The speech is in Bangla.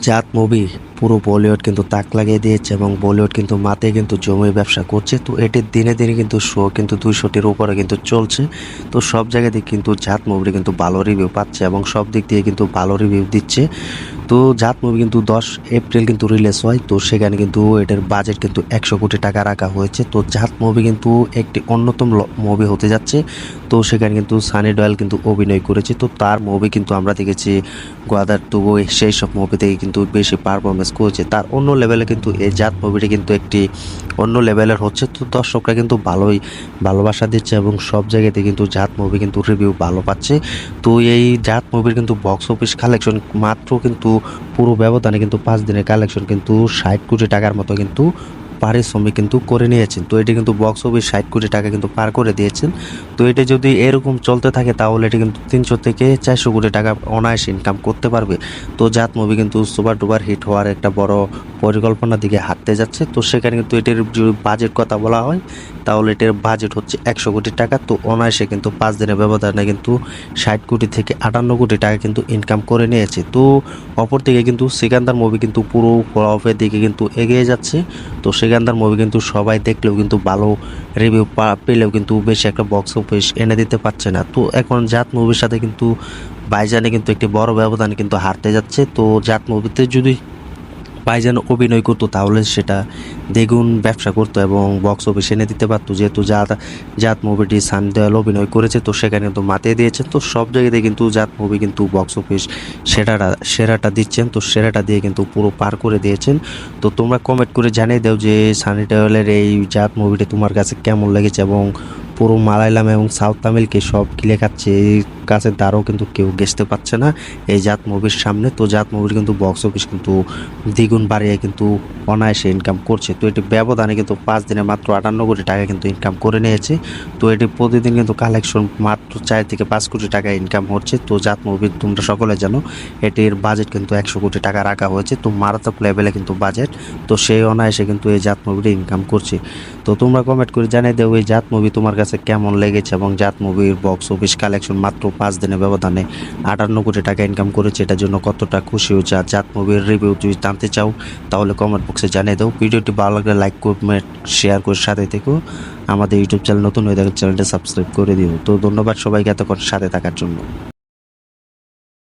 জাত মুভি পুরো বলিউড কিন্তু তাক লাগিয়ে দিয়েছে এবং বলিউড কিন্তু মাতে কিন্তু জমি ব্যবসা করছে। তো এটির দিনে দিনে কিন্তু শো কিন্তু 200-টির উপরে কিন্তু চলছে। তো সব জায়গাতে কিন্তু জাত মুভি কিন্তু ভালো রিভিউ পাচ্ছে এবং সব দিক দিয়ে কিন্তু ভালো রিভিউ দিচ্ছে। তো জাত মুভি কিন্তু 10 এপ্রিল কিন্তু রিলিজ হয়। তো সেখানে কিন্তু এটার বাজেট কিন্তু 100 কোটি টাকা রাখা হয়েছে। তো জাত মুভি কিন্তু একটি অন্যতম মুভি হতে যাচ্ছে। তো সেখানে কিন্তু সানি দেওয়াল কিন্তু অভিনয় করেছে। তো তার মুভি কিন্তু আমরা দেখেছি গোয়াদার টু সেই সব মুভি থেকে কিন্তু বেশি পারফরমেন্স করেছে। তার অন্য লেভেলে কিন্তু এই জাত মুভিটি কিন্তু একটি অন্য লেভেলের হচ্ছে। তো দর্শকরা কিন্তু ভালোই ভালোবাসা দিচ্ছে এবং সব জায়গাতে কিন্তু জাত মুভি কিন্তু রিভিউ ভালো পাচ্ছে। তো এই জাত মুভির কিন্তু বক্স অফিস কালেকশন মাত্র কিন্তু পুরো ব্যবধানে কিন্তু 5 দিনের কালেকশন কিন্তু 60 কোটি টাকার মতো কিন্তু পারিশ্রমিক কিন্তু করে নিয়েছেন। তো এটি কিন্তু বক্স অফিস 60 কোটি টাকা কিন্তু পার করে দিয়েছেন। তো এটা যদি এরকম চলতে থাকে তাহলে এটি কিন্তু 300 থেকে 400 কোটি টাকা অনায়াসে ইনকাম করতে পারবে। তো জাত মুভি কিন্তু সুপার ডুপার হিট হওয়ার একটা বড় পরিকল্পনার দিকে হাঁটতে যাচ্ছে। তো সেখানে কিন্তু এটির যদি বাজেট কথা বলা হয় তাহলে এটির বাজেট হচ্ছে 100 কোটি টাকা। তো অনায়াসে কিন্তু 5 দিনের ব্যবধানে কিন্তু 60 কোটি থেকে 58 কোটি টাকা কিন্তু ইনকাম করে নিয়েছে। তো অপরদিকে কিন্তু সিকান্দার মুভি কিন্তু পুরো ফ্লপের দিকে কিন্তু এগিয়ে যাচ্ছে। তো সিকান্দার মুভি কিন্তু সবাই দেখলেও কিন্তু ভালো রিভিউ পেলেও কিন্তু বেশি একটা বক্স অফিস এনে দিতে পারছে না। তো এখন জাত মুভির সাথে কিন্তু ভাইজানে কিন্তু একটি বড় ব্যবধানে কিন্তু হারতে যাচ্ছে। তো জাত মুভিতে যদি ভাইজান অভিনয় করতো তাহলে সেটা দ্বিগুণ ব্যবসা করতো এবং বক্স অফিস এনে দিতে পারতো। যেহেতু জাত মুভিটি সানি দেওয়াল অভিনয় করেছে তো সেখানে কিন্তু মাতিয়ে দিয়েছেন। তো সব জায়গাতে কিন্তু জাত মুভি কিন্তু বক্স অফিস সেরাটা দিচ্ছেন। তো সেরাটা দিয়ে কিন্তু পুরো পার করে দিয়েছেন। তো তোমরা কমেন্ট করে জানিয়ে দাও যে সানি দেওয়ালের এই জাত মুভিটি তোমার কাছে কেমন লেগেছে এবং পুরো মালায়ালাম এবং সাউথ তামিলকে সব গিলে খাচ্ছে। এই কাছের দ্বারাও কিন্তু কেউ ঘেঁষতে পারছে না এই জাত মুভির সামনে। তো জাত মুভির কিন্তু বক্স অফিস কিন্তু দ্বিগুণ বাড়িয়ে কিন্তু অনায়াসে ইনকাম করছে। তো এটি ব্যবধানে কিন্তু 5 দিনে মাত্র 58 কোটি টাকা কিন্তু ইনকাম করে নিয়েছে। তো এটি প্রতিদিন কিন্তু কালেকশন মাত্র 4 থেকে 5 কোটি টাকা ইনকাম হচ্ছে। তো জাত মুভি তোমরা সকলে জানো এটির বাজেট কিন্তু 100 কোটি টাকা রাখা হয়েছে। তো মারাত্মক লেভেলে কিন্তু বাজেট। তো সেই অনায়াসে কিন্তু এই জাত মুভিটি ইনকাম করছে। তো তোমরা কমেন্ট করে জানিয়ে দেও এই জাত মুভি তোমার কাছে কেমন লেগেছে এবং জাত মুভির বক্স অফিস কালেকশন মাত্র 5 দিনের ব্যবধানে 58 কোটি টাকা ইনকাম করেছে। এটার জন্য কতটা খুশি হয়েছে। আর জাত মুভির রিভিউ যদি জানতে চাও তাহলে কমেন্ট বক্সে জানিয়ে দাও। ভিডিওটি ভালো লাগলে লাইক কমেন্ট শেয়ার করে সাথে থেকো। আমাদের ইউটিউব চ্যানেল নতুন হয়ে থাকলে চ্যানেলটা সাবস্ক্রাইব করে দিও। তো ধন্যবাদ সবাইকে এতক্ষণ সাথে থাকার জন্য।